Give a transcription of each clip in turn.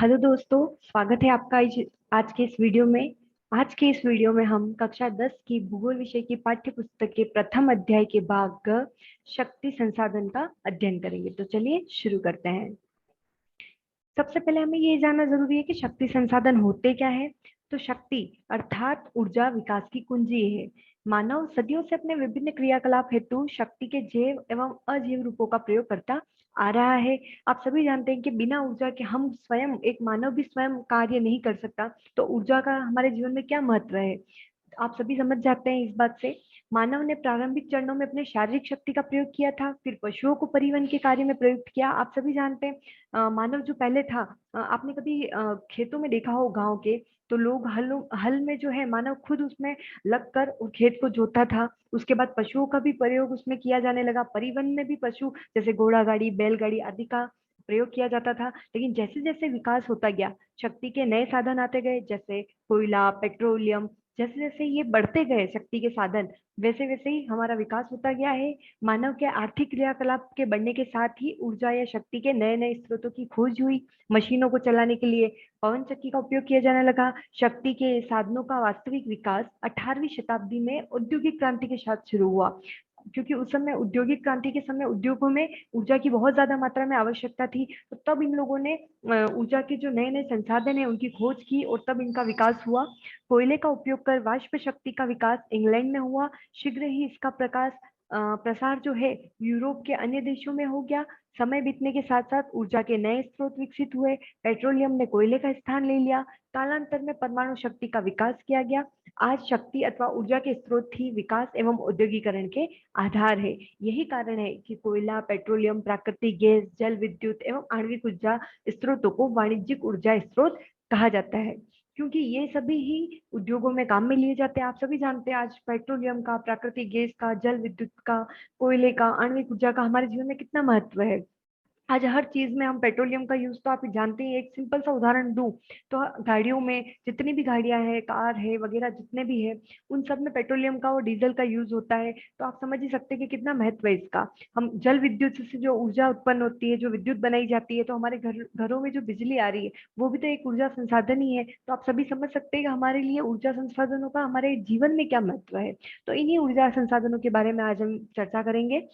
Hello दोस्तों, स्वागत है आपका आज के इस वीडियो में। आज के इस वीडियो में हम कक्षा 10 की भूगोल विषय की पाठ्य पुस्तक के प्रथम अध्याय के भाग शक्ति संसाधन का अध्ययन करेंगे। तो चलिए शुरू करते हैं। सबसे पहले हमें ये जानना जरूरी है कि शक्ति संसाधन होते क्या है। तो शक्ति अर्थात ऊर्जा विकास की कुंजी है। मानव सदियों से अपने विभिन्न क्रियाकलाप हेतु शक्ति के जैव एवं अजैव रूपों का प्रयोग करता आ रहा है। आप सभी जानते हैं कि बिना ऊर्जा के हम स्वयं, एक मानव भी स्वयं कार्य नहीं कर सकता। तो ऊर्जा का हमारे जीवन में क्या महत्व है, आप सभी समझ जाते हैं इस बात से। मानव ने प्रारंभिक चरणों में अपने शारीरिक शक्ति का प्रयोग किया था, फिर पशुओं को परिवहन के कार्य में प्रयुक्त किया। आप सभी जानते हैं मानव जो पहले था, आपने कभी खेतों में देखा हो गांव के, तो लोग हल में जो है मानव खुद उसमें लगकर और खेत को जोता था। उसके बाद पशुओं का भी प्रयोग उसमें किया जाने लगा। परिवहन में भी पशु जैसे घोड़ा गाड़ी, बैलगाड़ी आदि का प्रयोग किया जाता था। लेकिन जैसे जैसे विकास होता गया, शक्ति के नए साधन आते गए, जैसे कोयला, पेट्रोलियम, जैसे जैसे ये बढ़ते गए शक्ति के साधन, वैसे वैसे ही हमारा विकास होता गया है। मानव के आर्थिक क्रियाकलाप के बढ़ने के साथ ही ऊर्जा या शक्ति के नए नए स्रोतों की खोज हुई। मशीनों को चलाने के लिए पवन चक्की का उपयोग किया जाने लगा। शक्ति के साधनों का वास्तविक विकास 18वीं शताब्दी में औद्योगिक क्रांति के साथ शुरू हुआ। क्योंकि उस समय औद्योगिक क्रांति के समय उद्योगों में ऊर्जा की बहुत ज्यादा मात्रा में आवश्यकता थी। तो तब इन लोगों ने ऊर्जा के जो नए नए संसाधन है उनकी खोज की और तब इनका विकास हुआ। कोयले का उपयोग कर वाष्प शक्ति का विकास इंग्लैंड में हुआ। शीघ्र ही इसका प्रसार जो है यूरोप के अन्य देशों में हो गया। समय बीतने के साथ साथ ऊर्जा के नए स्रोत विकसित हुए। पेट्रोलियम ने कोयले का स्थान ले लिया। कालांतर में परमाणु शक्ति का विकास किया गया। आज शक्ति अथवा ऊर्जा के स्रोत ही विकास एवं औद्योगिकरण के आधार है। यही कारण है कि कोयला, पेट्रोलियम, प्राकृतिक गैस, जल विद्युत एवं आणविक ऊर्जा स्रोतों को वाणिज्यिक ऊर्जा स्रोत कहा जाता है, क्योंकि ये सभी ही उद्योगों में काम में लिए जाते हैं। आप सभी जानते हैं आज पेट्रोलियम का, प्राकृतिक गैस का, जल विद्युत का, कोयले का, आणविक ऊर्जा का हमारे जीवन में कितना महत्व है। आज हर चीज में हम पेट्रोलियम का यूज, तो आप जानते हैं। एक सिंपल सा उदाहरण दूं तो गाड़ियों में जितनी भी गाड़ियां हैं, कार है वगैरह जितने भी है, उन सब में पेट्रोलियम का और डीजल का यूज होता है। तो आप समझ ही सकते हैं कि कितना महत्व है इसका। हम जल विद्युत से जो ऊर्जा उत्पन्न होती है, जो विद्युत बनाई जाती है, तो हमारे घरों में जो बिजली आ रही है वो भी तो एक ऊर्जा संसाधन ही है। तो आप सभी समझ सकते हैं कि हमारे लिए ऊर्जा संसाधनों का हमारे जीवन में क्या महत्व है। तो इन्हीं ऊर्जा संसाधनों के बारे में आज हम चर्चा करेंगे।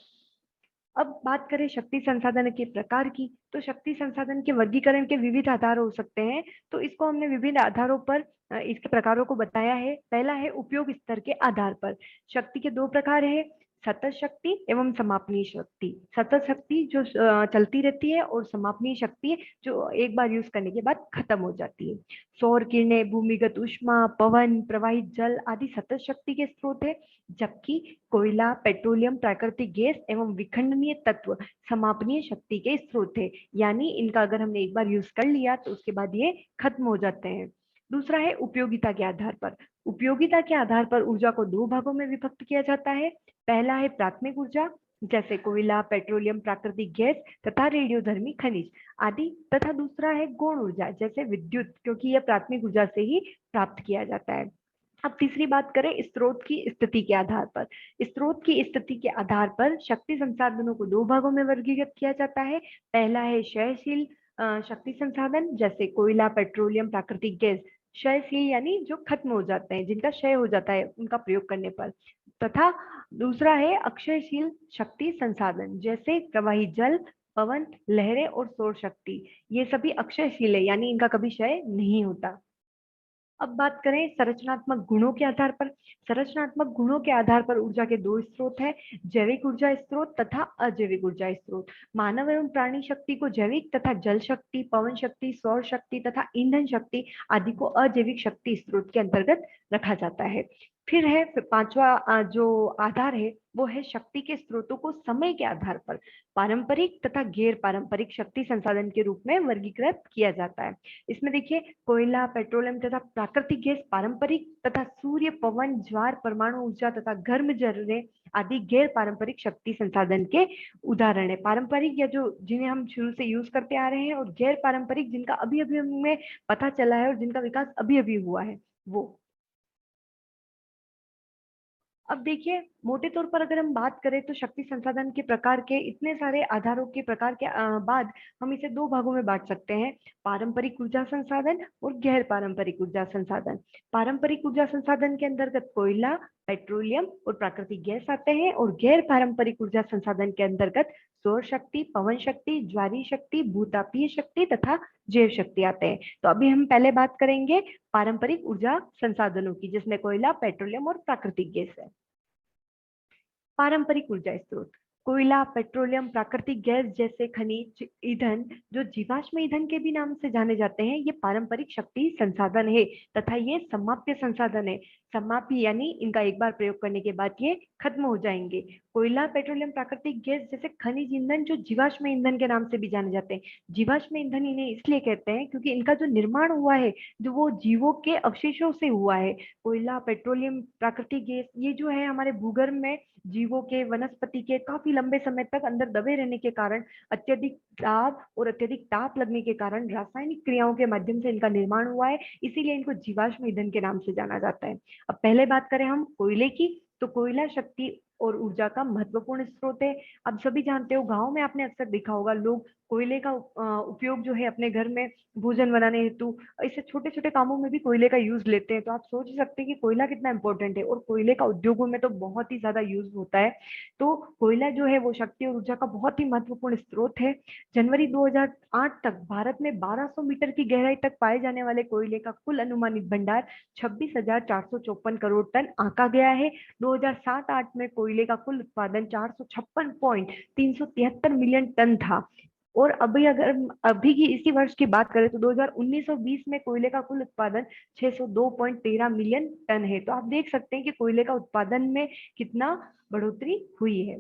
अब बात करें शक्ति संसाधन के प्रकार की, तो शक्ति संसाधन के वर्गीकरण के विविध आधार हो सकते हैं। तो इसको हमने विभिन्न आधारों पर इसके प्रकारों को बताया है। पहला है उपयोग स्तर के आधार पर। शक्ति के दो प्रकार है, सतत शक्ति एवं समापनीय शक्ति। सतत शक्ति जो चलती रहती है, और समापनीय शक्ति जो एक बार यूज करने के बाद खत्म हो जाती है। सौर किरणें, भूमिगत ऊष्मा, पवन, प्रवाहित जल आदि सतत शक्ति के स्रोत है। जबकि कोयला, पेट्रोलियम, प्राकृतिक गैस एवं विखंडनीय तत्व समापनीय शक्ति के स्रोत है। यानी इनका अगर हमने एक बार यूज कर लिया तो उसके बाद ये खत्म हो जाते हैं। दूसरा है उपयोगिता के आधार पर। उपयोगिता के आधार पर ऊर्जा को दो भागों में विभक्त किया जाता है। पहला है प्राथमिक ऊर्जा, जैसे कोयला, पेट्रोलियम, प्राकृतिक गैस तथा रेडियोधर्मी खनिज आदि। तथा दूसरा है गौण ऊर्जा, जैसे विद्युत, क्योंकि यह प्राथमिक ऊर्जा से ही प्राप्त किया जाता है। अब तीसरी बात करें स्रोत की स्थिति के आधार पर। स्रोत की स्थिति के आधार पर शक्ति संसाधनों को दो भागों में वर्गीकृत किया जाता है। पहला है क्षयशील शक्ति संसाधन, जैसे कोयला, पेट्रोलियम, प्राकृतिक गैस। क्षयशील यानी जो खत्म हो जाते हैं, जिनका क्षय हो जाता है उनका प्रयोग करने पर। तथा दूसरा है अक्षयशील शक्ति संसाधन, जैसे प्रवाही जल, पवन, लहरें और सौर शक्ति। ये सभी अक्षयशील है, यानी इनका कभी क्षय नहीं होता। अब बात करें संरचनात्मक गुणों के आधार पर। संरचनात्मक गुणों के आधार पर ऊर्जा के दो स्रोत हैं, जैविक ऊर्जा स्रोत तथा अजैविक ऊर्जा स्रोत। मानव एवं प्राणी शक्ति को जैविक तथा जल शक्ति, पवन शक्ति, सौर शक्ति तथा ईंधन शक्ति आदि को अजैविक शक्ति स्रोत के अंतर्गत रखा जाता है। फिर पांचवा जो आधार है वो है शक्ति के स्रोतों को समय के आधार पर पारंपरिक तथा गैर पारंपरिक शक्ति संसाधन के रूप में वर्गीकृत किया जाता है। इसमें देखिए, कोयला, पेट्रोलियम तथा प्राकृतिक गैस पारंपरिक तथा सूर्य, पवन, ज्वार, परमाणु ऊर्जा तथा गर्म जलने आदि गैर पारंपरिक शक्ति संसाधन के उदाहरण है। पारंपरिक या जो जिन्हें हम शुरू से यूज करते आ रहे हैं, और गैर पारंपरिक जिनका अभी अभी हमें पता चला है और जिनका विकास अभी अभी हुआ है वो। अब देखिए, मोटे तौर पर अगर हम बात करें तो शक्ति संसाधन के प्रकार के इतने सारे आधारों के प्रकार के बाद हम इसे दो भागों में बांट सकते हैं, पारंपरिक ऊर्जा संसाधन और गैर पारंपरिक ऊर्जा संसाधन। पारंपरिक ऊर्जा संसाधन के अंतर्गत कोयला, पेट्रोलियम और प्राकृतिक गैस आते हैं, और गैर पारंपरिक ऊर्जा संसाधन के अंतर्गत सौर शक्ति, पवन शक्ति, ज्वारीय शक्ति, भूतापीय शक्ति तथा जैव शक्ति आते हैं। तो अभी हम पहले बात करेंगे पारंपरिक ऊर्जा संसाधनों की, जिसमें कोयला, पेट्रोलियम और प्राकृतिक गैस है। पारंपरिक ऊर्जा स्रोत, कोयला, पेट्रोलियम, प्राकृतिक गैस जैसे खनिज ईंधन जो जीवाश्म ईंधन के भी नाम से जाने जाते हैं, ये पारंपरिक शक्ति संसाधन है तथा ये समाप्य संसाधन है। समाप्य यानी इनका एक बार प्रयोग करने के बाद ये खत्म हो जाएंगे। कोयला, पेट्रोलियम, प्राकृतिक गैस जैसे खनिज ईंधन जो जीवाश्म ईंधन के नाम से भी जाने जाते हैं। जीवाश्म ईंधन इन्हें इसलिए कहते हैं क्योंकि इनका जो निर्माण हुआ है जो वो जीवों के अवशेषों से हुआ है। कोयला, पेट्रोलियम, प्राकृतिक गैस ये जो है हमारे भूगर्भ में जीवों के, वनस्पति के काफी लंबे समय तक अंदर दबे रहने के कारण, अत्यधिक दाब और अत्यधिक ताप लगने के कारण रासायनिक क्रियाओं के माध्यम से इनका निर्माण हुआ है, इसीलिए इनको जीवाश्म ईंधन के नाम से जाना जाता है। अब पहले बात करें हम कोयले की, तो कोयला शक्ति और ऊर्जा का महत्वपूर्ण स्रोत है। अब सभी जानते हो, गांव में आपने अक्सर देखा होगा, लोग कोयले का उपयोग जो है अपने घर में भोजन बनाने हेतु, इससे छोटे छोटे कामों में भी कोयले का यूज लेते हैं। तो आप सोच सकते हैं कि कोयला कितना इंपॉर्टेंट है, और कोयले का उद्योगों में तो बहुत ही ज्यादा यूज होता है। तो कोयला जो है वो शक्ति और ऊर्जा का बहुत ही महत्वपूर्ण स्रोत है। जनवरी 2008 तक भारत में 1200 मीटर की गहराई तक पाए जाने वाले कोयले का कुल अनुमानित भंडार 26,454 करोड़ टन आंका गया है। 2007-8 में कोयले का कुल उत्पादन 456.373 मिलियन टन था। और अभी अगर अभी की इसी वर्ष की बात करें तो 2019-20 में कोयले का कुल उत्पादन 602.13 मिलियन टन है। तो आप देख सकते हैं कि कोयले का उत्पादन में कितना बढ़ोतरी हुई है।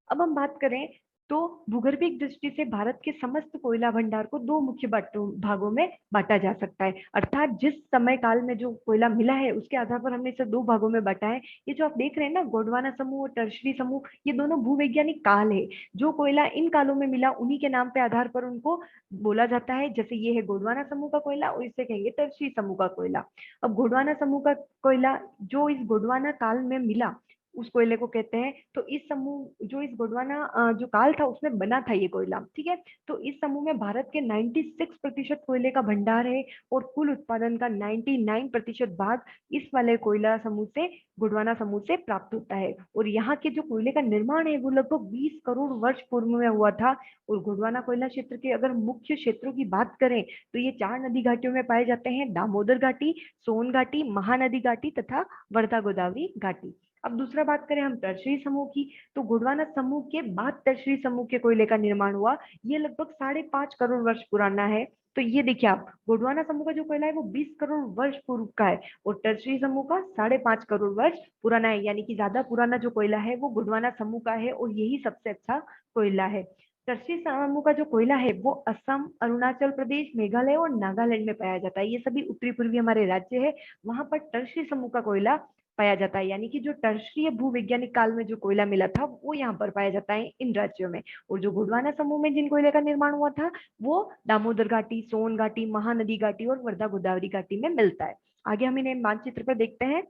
अब हम बात करें तो भूगर्भिक दृष्टि से भारत के समस्त कोयला भंडार को दो मुख्य भागों में बांटा जा सकता है, अर्थात जिस समय काल में जो कोयला मिला है उसके आधार पर हमने इसे दो भागों में बांटा है। ये जो आप देख रहे हैं ना, गोंडवाना समूह और टर्शरी समूह, ये दोनों भूवैज्ञानिक काल है। जो कोयला इन कालों में मिला उन्हीं के नाम पे आधार पर उनको बोला जाता है। जैसे ये है गोंडवाना समूह का कोयला और इसे कहेंगे टर्शरी समूह का कोयला। अब गोंडवाना समूह का कोयला जो इस गोंडवाना काल में मिला उस कोयले को कहते हैं। तो इस समूह जो इस गोंडवाना जो काल था उसमें बना था ये कोयला, ठीक है। तो इस समूह में भारत के 96% कोयले का भंडार है, और कुल उत्पादन का 99% भाग इस वाले कोयला समूह से, गोंडवाना समूह से प्राप्त होता है। और यहाँ के जो कोयले का निर्माण है वो लगभग 20 करोड़ वर्ष पूर्व में हुआ था। और गोंडवाना कोयला क्षेत्र के अगर मुख्य क्षेत्रों की बात करें तो ये 4 नदी घाटियों में पाए जाते हैं, दामोदर घाटी, सोन घाटी, महानदी घाटी तथा वर्धा गोदावरी घाटी। अब दूसरा बात करें हम टर्शरी समूह की, तो गोंडवाना समूह के बाद टर्शरी समूह के कोयले का निर्माण हुआ। ये लगभग 5.5 करोड़ वर्ष पुराना है। तो ये देखिए आप, गोंडवाना समूह का जो कोयला है वो 20 करोड़ वर्ष पूर्व का है, और टर्शरी समूह का 5.5 करोड़ वर्ष पुराना है। यानी कि ज्यादा पुराना जो कोयला है वो गोंडवाना समूह का है, और यही सबसे अच्छा कोयला है। टर्शरी समूह का जो कोयला है वो असम, अरुणाचल प्रदेश, मेघालय और नागालैंड में पाया जाता है। ये सभी उत्तरी पूर्वी हमारे राज्य है, वहां पर टर्शरी समूह का कोयला पाया जाता है। यानी कि जो टर्शरीय भूवैज्ञानिक काल में जो कोयला मिला था वो यहाँ पर पाया जाता है इन राज्यों में। और जो गोंडवाना समूह में जिन कोयले का निर्माण हुआ था वो दामोदर घाटी, सोन घाटी, महानदी घाटी और वर्धा गोदावरी घाटी में मिलता है। आगे हम इन्हें मानचित्र पर देखते हैं।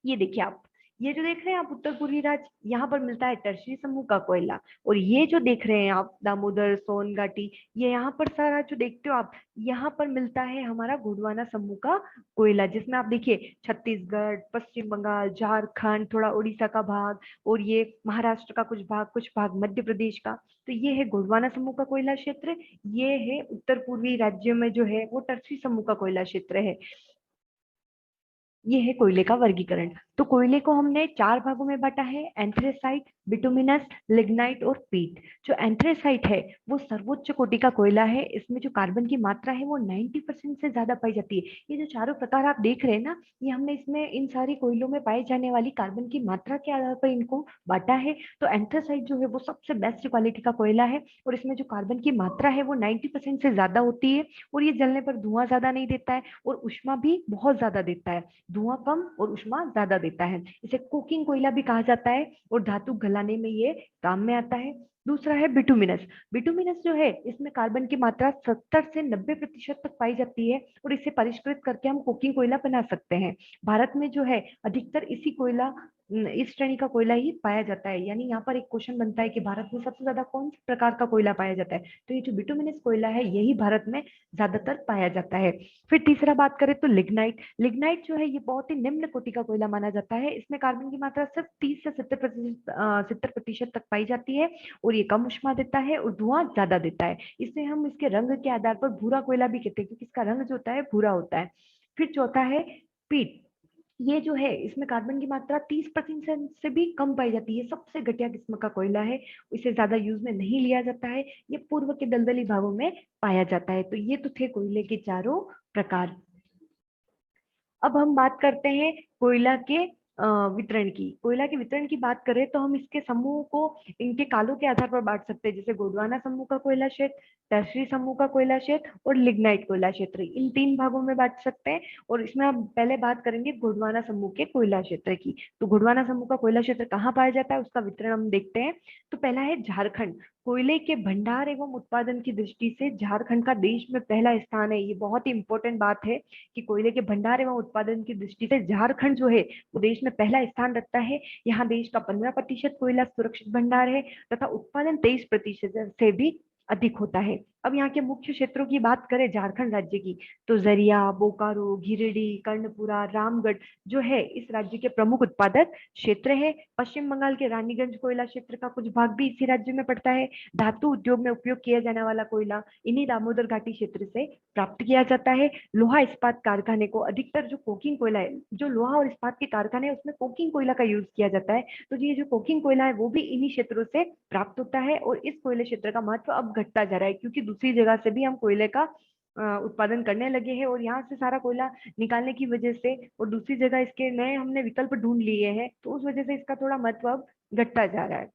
ये देखिए आप, ये जो देख रहे हैं आप उत्तर पूर्वी राज्य, यहाँ पर मिलता है टर्शरी समूह का कोयला। और ये जो देख रहे हैं आप दामोदर, सोन घाटी, ये यहाँ पर सारा जो देखते हो आप, यहाँ पर मिलता है हमारा गोंडवाना समूह का कोयला, जिसमें आप देखिए छत्तीसगढ़, पश्चिम बंगाल, झारखंड, थोड़ा उड़ीसा का भाग, और ये महाराष्ट्र का कुछ भाग मध्य प्रदेश का। तो ये है गोंडवाना समूह का कोयला क्षेत्र। ये है उत्तर पूर्वी राज्यों में जो है वो टर्शरी समूह का कोयला क्षेत्र है। ये है कोयले का वर्गीकरण। तो कोयले को हमने चार भागों में बांटा है, एंथ्रेसाइट, बिटुमिनस, लिग्नाइट और पीट। जो एंथ्रेसाइट है वो सर्वोच्च कोटि का कोयला है। इसमें जो कार्बन की मात्रा है वो 90% से ज्यादा पाई जाती है। ये जो चारों प्रकार आप देख रहे हैं ना, ये हमने इसमें इन सारी कोयलों में पाई जाने वाली कार्बन की मात्रा के आधार पर इनको बांटा है। तो एंथ्रेसाइट जो है वो सबसे बेस्ट क्वालिटी का कोयला है, और इसमें जो कार्बन की मात्रा है वो 90% से ज्यादा होती है, और ये जलने पर धुआं ज्यादा नहीं देता है, और ऊष्मा भी बहुत ज्यादा देता है। धुआं कम और ऊष्मा ज्यादा देता है। इसे कुकिंग कोयला भी कहा जाता है, और धातु गलाने में ये काम में आता है। दूसरा है बिटुमिनस। बिटुमिनस जो है इसमें कार्बन की मात्रा 70 से 90% तक पाई जाती है, और इसे परिष्कृत करके हम कुकिंग कोयला बना सकते हैं। भारत में जो है अधिकतर इसी कोयला इस श्रेणी का कोयला ही पाया जाता है। यानी यहाँ पर एक क्वेश्चन बनता है कि भारत में सबसे ज्यादा कौन से प्रकार का कोयला पाया जाता है, तो ये जो बिटुमिनस कोयला है यही भारत में ज्यादातर पाया जाता है। फिर तीसरा बात करें तो लिग्नाइट। लिग्नाइट जो है ये बहुत ही निम्न कोटि का कोयला माना जाता है। इसमें कार्बन की मात्रा सिर्फ 30 से 70% तक पाई जाती है और ये कम ऊष्मा देता है और धुआं ज्यादा देता है। इसे हम इसके रंग के आधार पर भूरा कोयला भी कहते हैं, क्योंकि इसका रंग जो होता है भूरा होता है। फिर चौथा है पीट। ये जो है इसमें कार्बन की मात्रा 30% से भी कम पाई जाती है। सबसे घटिया किस्म का कोयला है, इसे ज्यादा यूज में नहीं लिया जाता है। ये पूर्व के दलदली भागों में पाया जाता है। तो ये तो थे कोयले के चारों प्रकार। अब हम बात करते हैं कोयला के वितरण की। कोयला के वितरण की बात करें तो हम इसके समूह को इनके कालों के आधार पर बांट सकते हैं, जैसे गोंडवाना समूह का कोयला क्षेत्र, टर्शरी समूह का कोयला क्षेत्र और लिग्नाइट कोयला क्षेत्र। इन तीन भागों में बांट सकते हैं। और इसमें हम पहले बात करेंगे गोंडवाना समूह के कोयला क्षेत्र की। तो गोंडवाना समूह का कोयला क्षेत्र कहाँ पाया जाता है, उसका वितरण हम देखते हैं। तो पहला है झारखंड। कोयले के भंडार एवं उत्पादन की दृष्टि से झारखंड का देश में पहला स्थान है। ये बहुत ही इंपॉर्टेंट बात है कि कोयले के भंडार एवं उत्पादन की दृष्टि से झारखंड जो है वो देश में पहला स्थान रखता है। यहाँ देश का 15% कोयला सुरक्षित भंडार है तथा उत्पादन 23% से भी अधिक होता है। अब यहाँ के मुख्य क्षेत्रों की बात करें झारखंड राज्य की, तो जरिया, बोकारो, गिरिडीह, कर्णपुरा, रामगढ़ जो है इस राज्य के प्रमुख उत्पादक क्षेत्र है। पश्चिम बंगाल के रानीगंज कोयला क्षेत्र का कुछ भाग भी इसी राज्य में पड़ता है। धातु उद्योग में उपयोग किया जाने वाला कोयला इन्हीं दामोदर घाटी क्षेत्र से प्राप्त किया जाता है। लोहा इस्पात कारखाने को अधिकतर जो कोकिंग कोयला है, जो लोहा और इस्पात के कारखाने हैं उसमें कोकिंग कोयला का यूज किया जाता है। तो ये जो कोकिंग कोयला है वो भी इन्हीं क्षेत्रों से प्राप्त होता है। और इस कोयले क्षेत्र का महत्व अब घटता जा रहा है, क्योंकि दूसरी जगह से भी हम कोयले का उत्पादन करने लगे हैं और यहाँ से सारा कोयला निकालने की वजह से और दूसरी जगह इसके नए हमने विकल्प ढूंढ लिए हैं, तो उस वजह से इसका थोड़ा महत्व अब घटता जा रहा है।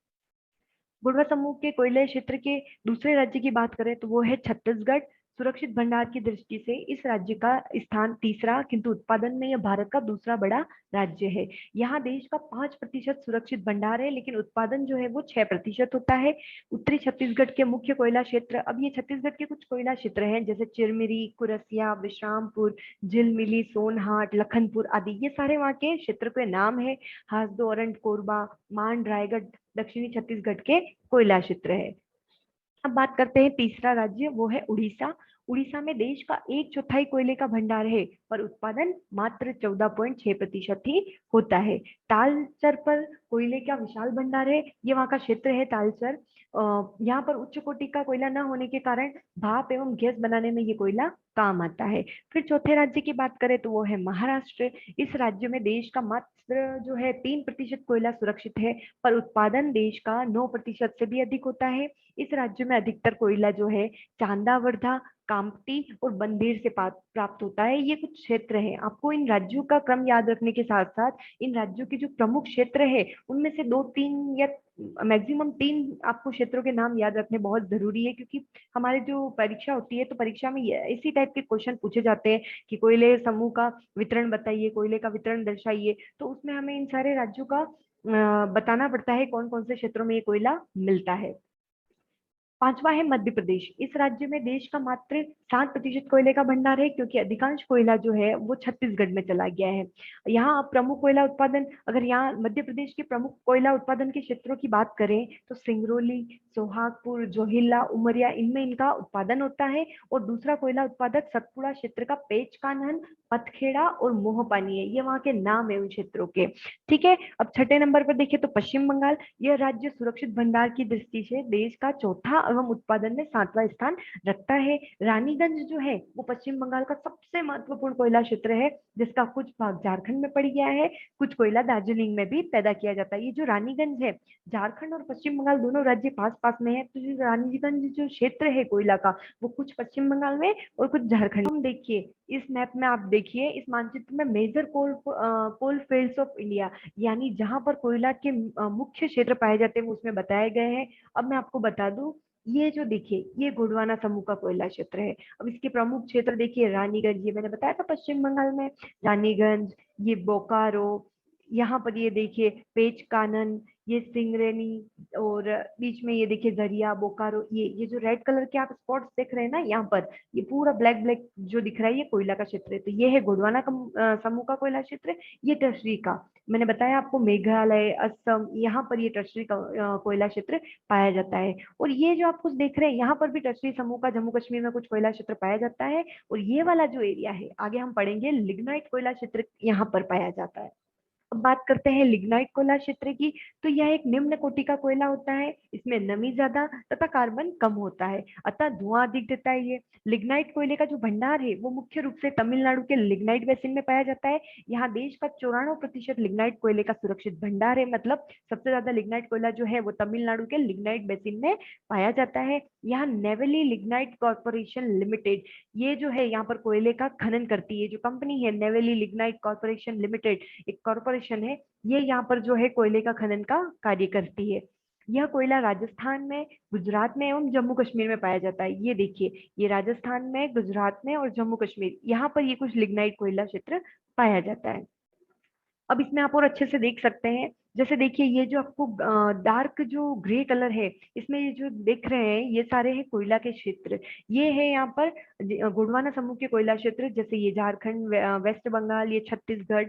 बुढ़वा समूह के कोयले क्षेत्र के दूसरे राज्य की बात करें तो वो है छत्तीसगढ़। सुरक्षित भंडार की दृष्टि से इस राज्य का स्थान तीसरा, किंतु उत्पादन में यह भारत का दूसरा बड़ा राज्य है। यहाँ देश का 5% सुरक्षित भंडार है, लेकिन उत्पादन जो है वो 6% होता है। उत्तरी छत्तीसगढ़ के मुख्य कोयला क्षेत्र, अब ये छत्तीसगढ़ के कुछ कोयला क्षेत्र हैं जैसे चिरमिरी, कुरसिया, विश्रामपुर, झिलमिली, सोनहाट, लखनपुर आदि, ये सारे वहाँ के क्षेत्र के नाम है। हासदो, अरंड, कोरबा, मांड, रायगढ़ दक्षिणी छत्तीसगढ़ के कोयला क्षेत्र है। अब बात करते हैं तीसरा राज्य, वो है उड़ीसा। उड़ीसा में देश का 1/4 कोयले का भंडार है, पर उत्पादन मात्र 14.6% ही होता है। तालचर पर कोयले का विशाल भंडार है। ये वहाँ का क्षेत्र है तालचर। यहाँ पर उच्च कोटि का कोयला न होने के कारण भाप एवं गैस बनाने में ये कोयला काम आता है। फिर चौथे राज्य की बात करें तो वो है महाराष्ट्र। इस राज्य में देश का मात्र जो है 3% कोयला सुरक्षित है, पर उत्पादन देश का 9% से भी अधिक होता है। इस राज्य में अधिकतर कोयला जो है चांदावर्धा, कामटी और बंदेर से प्राप्त होता है। ये कुछ क्षेत्र है। आपको इन राज्यों का क्रम याद रखने के साथ साथ इन राज्यों के जो प्रमुख क्षेत्र है उनमें से 2-3 या मैक्सिमम 3 आपको क्षेत्रों के नाम याद रखने बहुत जरूरी है, क्योंकि हमारे जो परीक्षा होती है तो परीक्षा में इसी टाइप के क्वेश्चन पूछे जाते हैं कि कोयले समूह का वितरण बताइए, कोयले का वितरण दर्शाइए। तो उसमें हमें इन सारे राज्यों का बताना पड़ता है कौन कौन से क्षेत्रों में ये कोयला मिलता है। पांचवा है मध्य प्रदेश। इस राज्य में देश का मात्र 7% कोयले का भंडार है, क्योंकि अधिकांश कोयला जो है वो छत्तीसगढ़ में चला गया है। यहाँ प्रमुख कोयला उत्पादन, अगर यहाँ मध्य प्रदेश के प्रमुख कोयला उत्पादन के क्षेत्रों की बात करें तो सिंगरौली, सोहागपुर, जोहिला, उमरिया, इनमें इनका उत्पादन होता है। और दूसरा कोयला उत्पादक सतपुड़ा क्षेत्र का पेच कान्हन, पथखेड़ा और मोहपानी है। ये वहाँ के नाम है उन क्षेत्रों के। ठीक है, अब छठे नंबर पर देखिए तो पश्चिम बंगाल। यह राज्य सुरक्षित भंडार की दृष्टि से देश का चौथा एवं उत्पादन में 7वां स्थान रखता है। रानीगंज जो है वो पश्चिम बंगाल का सबसे महत्वपूर्ण कोयला क्षेत्र है, जिसका कुछ भाग झारखंड में पड़ गया है, कुछ कोयला दार्जिलिंग में भी पैदा किया जाता है। ये जो रानीगंज है, झारखंड और पश्चिम बंगाल दोनों राज्य पास पास में है, तो जो रानीगंज जो क्षेत्र है कोयला का वो कुछ पश्चिम बंगाल में और कुछ झारखंड। हम देखिए इस मैप में, आप देखिए इस मानचित्र में major coal fields of India, यानी जहां पर कोयला के मुख्य क्षेत्र पाए जाते हैं वो उसमें बताए गए हैं। अब मैं आपको बता दूं, ये जो देखिए ये गोंडवाना समूह का कोयला क्षेत्र है। अब इसके प्रमुख क्षेत्र देखिए रानीगंज, ये मैंने बताया था पश्चिम बंगाल में, रानीगंज, ये बोकारो, यहाँ पर ये देखिए पेच कानन, ये सिंगरेनी, और बीच में ये देखिए जरिया, बोकारो, ये जो रेड कलर के आप स्पॉट्स देख रहे हैं ना यहाँ पर, ये पूरा ब्लैक ब्लैक जो दिख रहा है, ये कोयला का क्षेत्र है। तो ये है गोंडवाना समूह का कोयला क्षेत्र। ये टर्शरी का, मैंने बताया आपको, मेघालय, असम, यहाँ पर ये टर्शरी का कोयला क्षेत्र पाया जाता है। और ये जो आप कुछ देख रहे हैं, यहाँ पर भी टर्शरी समूह का जम्मू कश्मीर में कुछ कोयला क्षेत्र पाया जाता है। और ये वाला जो एरिया है, आगे हम पढ़ेंगे, लिग्नाइट कोयला क्षेत्र यहाँ पर पाया जाता है। अब बात करते हैं लिग्नाइट कोयला क्षेत्र की। तो यह एक निम्न कोटि का कोयला होता है, इसमें नमी ज्यादा तथा कार्बन कम होता है, अतः धुआं अधिक देता है। ये लिग्नाइट कोयले का जो भंडार है वो मुख्य रूप से तमिलनाडु के लिग्नाइट बेसिन में पाया जाता है। यहाँ देश का 94% लिग्नाइट कोयले का सुरक्षित भंडार है, मतलब सबसे ज्यादा लिग्नाइट कोयला जो है वो तमिलनाडु के लिग्नाइट बेसिन में पाया जाता है। यहाँ नेवली लिग्नाइट कॉर्पोरेशन लिमिटेड, ये जो है यहाँ पर कोयले का खनन करती है, जो कंपनी है नेवली लिग्नाइट कॉर्पोरेशन लिमिटेड, एक कॉरपोरेशन है, ये यहाँ पर जो है कोयले का खनन का कार्य करती है। यह कोयला राजस्थान में, गुजरात में एवं जम्मू कश्मीर में पाया जाता है। ये देखिए, ये राजस्थान में, गुजरात में और जम्मू कश्मीर, यहाँ पर ये कुछ लिग्नाइट कोयला क्षेत्र पाया जाता है। अब इसमें आप और अच्छे से देख सकते हैं, जैसे देखिए ये जो आपको डार्क जो ग्रे कलर है, इसमें ये जो देख रहे हैं, ये सारे हैं कोयला के क्षेत्र। ये है यहाँ पर गोंडवाना समूह के कोयला क्षेत्र, जैसे ये झारखंड, वेस्ट बंगाल, ये छत्तीसगढ़,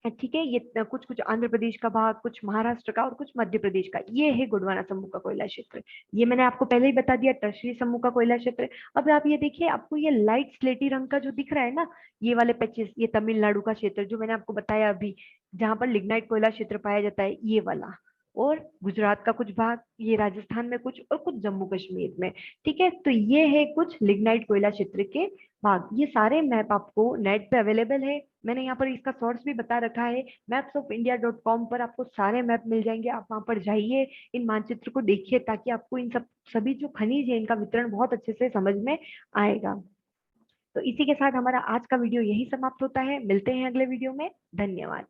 ठीक है, ये कुछ कुछ आंध्र प्रदेश का भाग, कुछ महाराष्ट्र का और कुछ मध्य प्रदेश का, ये है गोंडवाना समूह का कोयला क्षेत्र। ये मैंने आपको पहले ही बता दिया, टर्शरी समूह का कोयला क्षेत्र। अब आप ये देखिए, आपको ये लाइट स्लेटी रंग का जो दिख रहा है ना, ये वाले पैचेस, ये तमिलनाडु का क्षेत्र जो मैंने आपको बताया अभी, जहां पर लिग्नाइट कोयला क्षेत्र पाया जाता है, ये वाला। और गुजरात का कुछ भाग, ये राजस्थान में कुछ, और कुछ जम्मू कश्मीर में। ठीक है, तो ये है कुछ लिग्नाइट कोयला क्षेत्र के भाग। ये सारे मैप आपको नेट पे अवेलेबल है, मैंने यहाँ पर इसका सोर्स भी बता रखा है, mapsofIndia.com पर आपको सारे मैप मिल जाएंगे। आप वहां पर जाइए, इन मानचित्र को देखिए, ताकि आपको इन सब सभी जो खनिज है इनका वितरण बहुत अच्छे से समझ में आएगा। तो इसी के साथ हमारा आज का वीडियो यही समाप्त होता है, मिलते हैं अगले वीडियो में। धन्यवाद।